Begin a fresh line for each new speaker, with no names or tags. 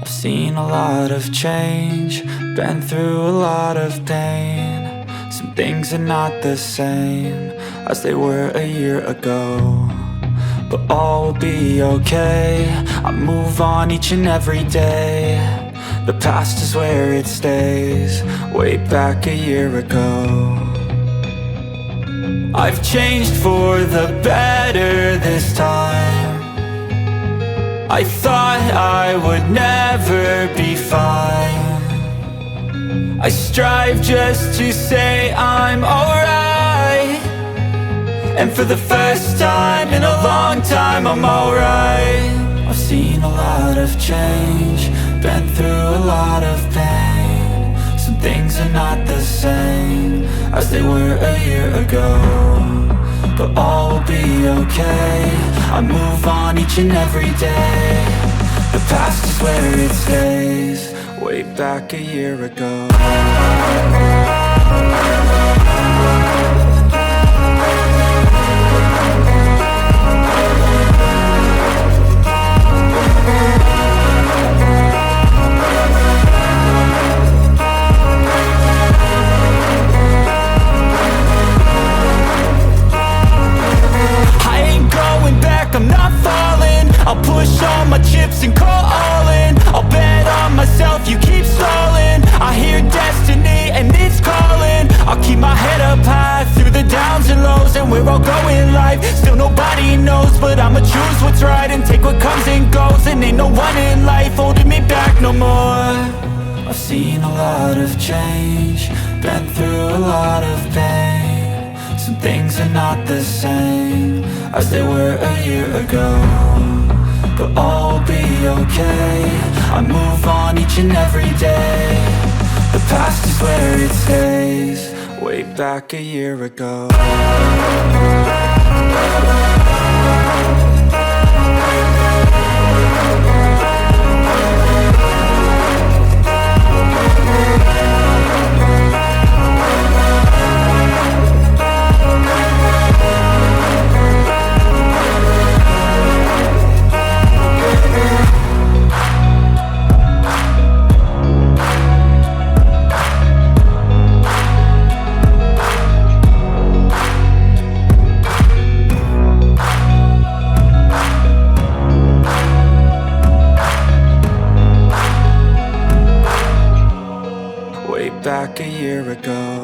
I've seen a lot of change, been through a lot of pain. Some things are not the same as they were a year ago, but all will be okay. I move on each and every day. The past is where it stays, way back a year ago. I've changed for the better this time. I thought I would never be fine. I strive just to say I'm alright, and for the first time in a long time I'm alright. I've seen a lot of change, been through a lot of pain. Some things are not the same as they were a year ago, but all will be okay. I move on each and every day. The past is where it stays, way back a year ago. I'm not falling, I'll push all my chips and call all in. I'll bet on myself, you keep stalling. I hear destiny and it's calling. I'll keep my head up high through the downs and lows, and we're all going life. Still nobody knows, but I'ma choose what's right and take what comes and goes. And ain't no one in life holding me back no more. I've seen a lot of change, been through a lot of pain. Some things are not the same as they were a year ago, but all will be okay. I move on each and every day. The past is where it stays, way back a year ago. Back a year ago.